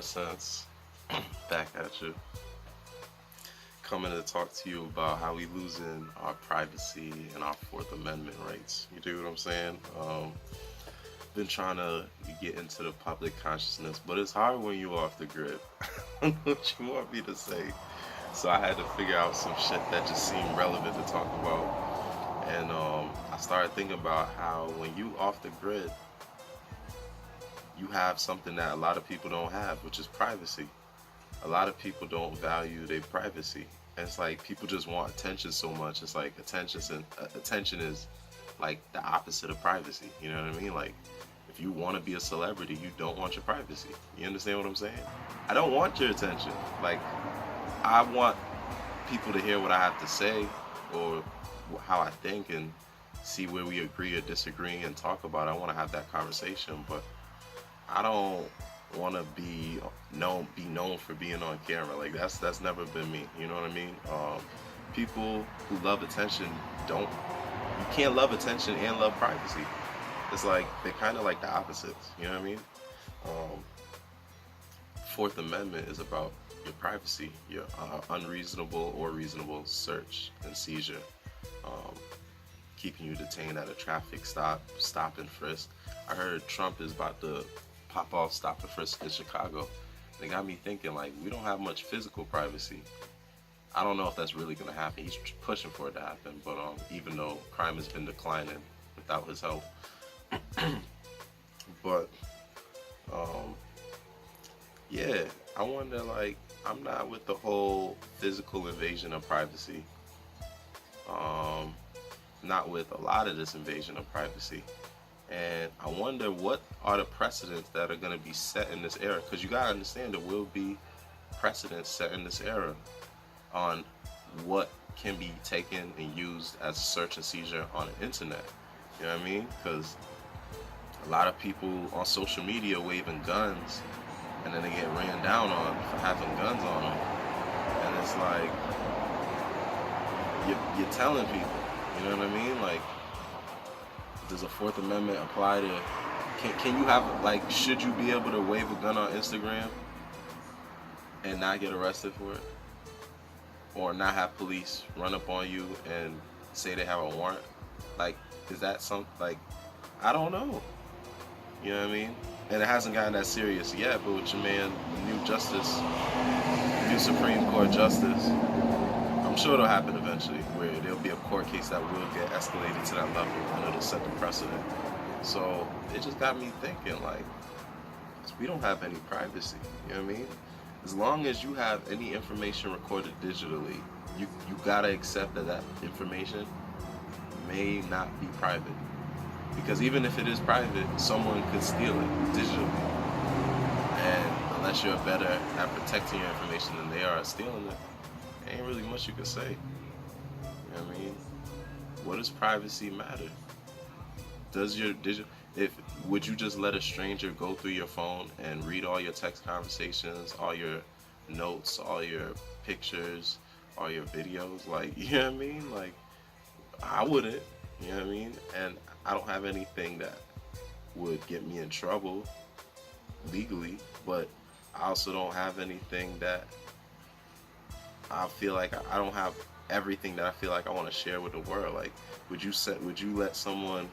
Sense, back at you. Coming to talk to you about how we losing our privacy and our Fourth Amendment rights. You do what I'm saying? Been trying to get into the public consciousness, but it's hard when you're off the grid. I don't know what you want me to say. So I had to figure out some shit that just seemed relevant to talk about. And I started thinking about how when you off the grid, you have something that a lot of people don't have, which is privacy. A lot of people don't value their privacy. And it's like people just want attention so much. It's like attention is like the opposite of privacy. You know what I mean? Like if you want to be a celebrity, you don't want your privacy. You understand what I'm saying? I don't want your attention. Like I want people to hear what I have to say or how I think and see where we agree or disagree and talk about it. I want to have that conversation, but I don't want to be known for being on camera. Like that's never been me. You know what I mean? People who love attention you can't love attention and love privacy. It's like they're kind of like the opposites. You know what I mean? Fourth Amendment is about your privacy, your unreasonable or reasonable search and seizure, keeping you detained at a traffic stop and frisk. I heard Trump is about to pop off stop and frisk in Chicago. They got me thinking, like, we don't have much physical privacy. I don't know if that's really gonna happen. He's pushing for it to happen, but even though crime has been declining without his help, but yeah, I wonder, like, I'm not with the whole physical invasion of privacy. Not with a lot of this invasion of privacy. And I wonder what are the precedents that are going to be set in this era, because you got to understand there will be precedents set in this era on what can be taken and used as a search and seizure on the internet. You know what I mean? Because a lot of people on social media waving guns and then they get ran down on for having guns on them. And it's like, you're telling people, you know what I mean? Like, does a Fourth Amendment apply to, can you have, like, should you be able to wave a gun on Instagram and not get arrested for it? Or not have police run up on you and say they have a warrant? Like, is that something, like, I don't know. You know what I mean? And it hasn't gotten that serious yet, but with your man, new Supreme Court Justice, I'm sure it'll happen eventually, where there'll be a court case that will get escalated to that level and it'll set the precedent. So it just got me thinking, like, we don't have any privacy, you know what I mean? As long as you have any information recorded digitally, you gotta accept that information may not be private. Because even if it is private, someone could steal it digitally. And unless you're better at protecting your information than they are at stealing it, ain't really much you can say. You know what I mean? What does privacy matter? Would you just let a stranger go through your phone and read all your text conversations, all your notes, all your pictures, all your videos? Like, you know what I mean? Like, I wouldn't, you know what I mean? And I don't have anything that would get me in trouble legally, but I also don't have anything that I feel like I don't have everything that I feel like I want to share with the world. Like, would you let someone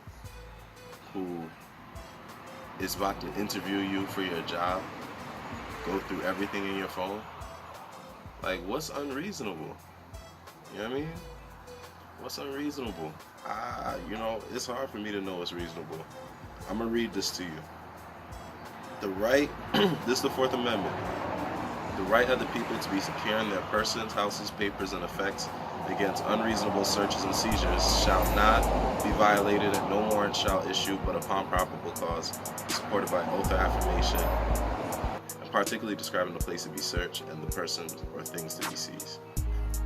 who is about to interview you for your job go through everything in your phone? Like, what's unreasonable? You know what I mean? What's unreasonable? It's hard for me to know what's reasonable. I'm gonna read this to you. The right, this is the Fourth Amendment. The right of the people to be secure in their persons, houses, papers, and effects against unreasonable searches and seizures shall not be violated, and no warrant shall issue but upon probable cause, supported by oath or affirmation, and particularly describing the place to be searched and the persons or things to be seized.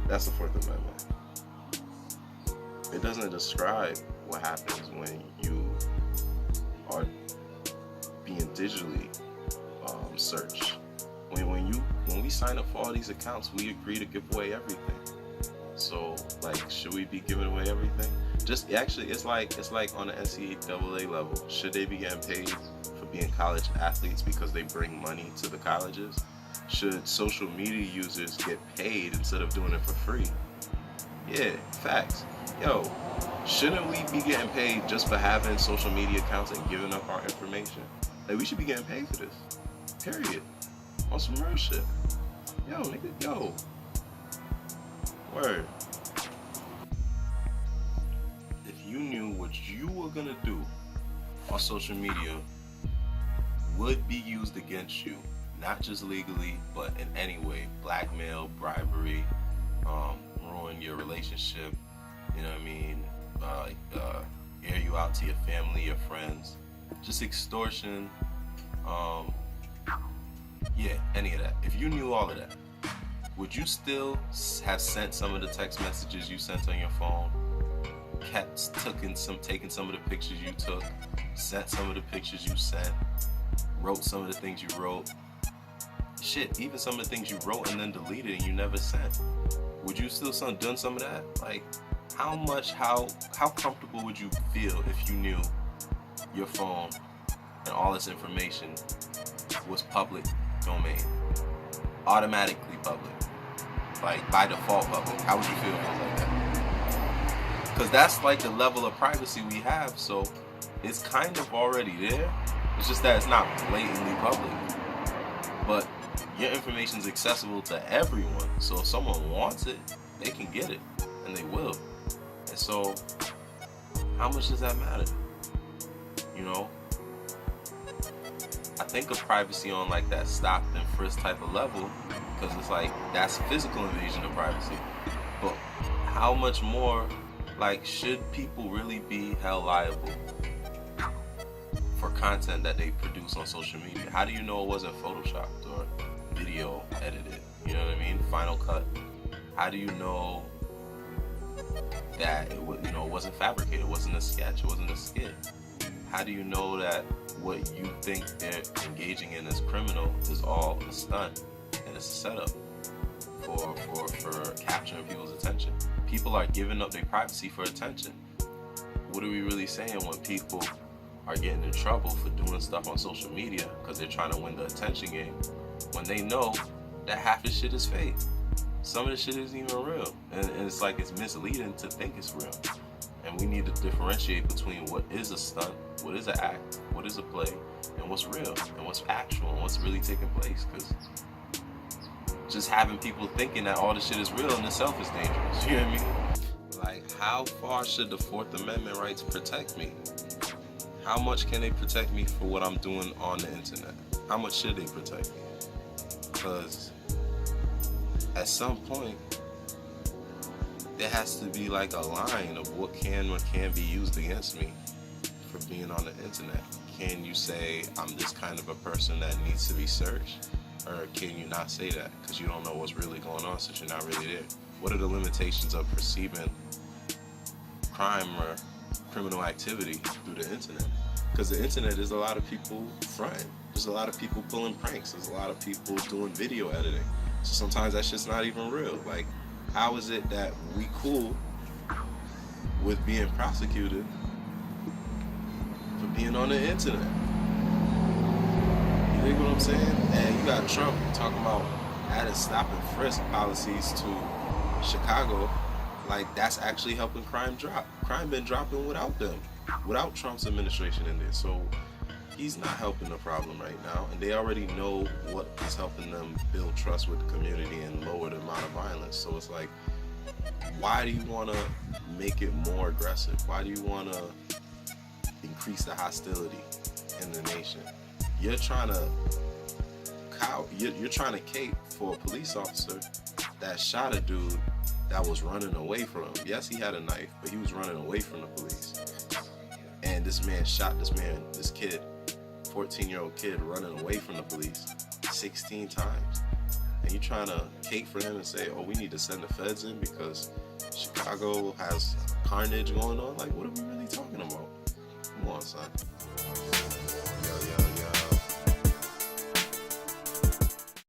That's the Fourth Amendment. It doesn't describe what happens when you are being digitally searched. When we sign up for all these accounts, we agree to give away everything. So, like, should we be giving away everything? Just actually, it's like on the NCAA level. Should they be getting paid for being college athletes because they bring money to the colleges? Should social media users get paid instead of doing it for free? Yeah, facts. Yo, shouldn't we be getting paid just for having social media accounts and giving up our information? Like, we should be getting paid for this. Period. On some real shit. Yo, nigga, yo. Word. If you knew what you were gonna do on social media would be used against you, not just legally, but in any way, blackmail, bribery, ruin your relationship, you know what I mean, air you out to your family, your friends, just extortion, yeah, any of that. If you knew all of that, would you still have sent some of the text messages you sent on your phone, taken some of the pictures you took, sent some of the pictures you sent, wrote some of the things you wrote, shit, even some of the things you wrote and then deleted and you never sent? Would you still done some of that? Like, how comfortable would you feel if you knew your phone and all this information was public domain, automatically public, like by default public? How would you feel about like that? Because that's like the level of privacy we have, so it's kind of already there. It's just that it's not blatantly public, but your information is accessible to everyone. So if someone wants it, they can get it, and they will. And so, how much does that matter? You know, I think of privacy on like that stop and frisk type of level, because it's like that's physical invasion of privacy. But how much more, like, should people really be held liable for content that they produce on social media? How do you know it wasn't photoshopped or video edited? You know what I mean? Final Cut. How do you know that it wasn't fabricated, it wasn't a sketch, it wasn't a skit? How do you know that what you think they're engaging in as criminal is all a stunt and it's a setup for capturing people's attention? People are giving up their privacy for attention. What are we really saying when people are getting in trouble for doing stuff on social media because they're trying to win the attention game, when they know that half the shit is fake? Some of the shit isn't even real, and it's like it's misleading to think it's real. And we need to differentiate between what is a stunt, what is an act, what is a play, and what's real, and what's actual, and what's really taking place. Because just having people thinking that all this shit is real in itself is dangerous. You know what I mean? Like, how far should the Fourth Amendment rights protect me? How much can they protect me for what I'm doing on the internet? How much should they protect me? Because at some point, there has to be like a line of what can be used against me for being on the internet. Can you say I'm this kind of a person that needs to be searched? Or can you not say that because you don't know what's really going on since you're not really there? What are the limitations of perceiving crime or criminal activity through the internet? Because the internet is a lot of people fronting. There's a lot of people pulling pranks. There's a lot of people doing video editing. So sometimes that shit's not even real. Like, how is it that we cool with being prosecuted for being on the internet? You dig what I'm saying? And you got Trump talking about adding stop and frisk policies to Chicago. Like, that's actually helping crime drop. Crime been dropping without them, without Trump's administration in there. So he's not helping the problem right now, and they already know what is helping them build trust with the community and lower the amount of violence. So it's like, why do you want to make it more aggressive? Why do you want to increase the hostility in the nation? You're trying to cape for a police officer that shot a dude that was running away from him. Yes, he had a knife, but he was running away from the police. And this man shot this kid, 14-year-old kid, running away from the police 16 times. And you're trying to cape for him and say, oh, we need to send the feds in because Chicago has carnage going on? Like, what are we really talking about? Come on, son.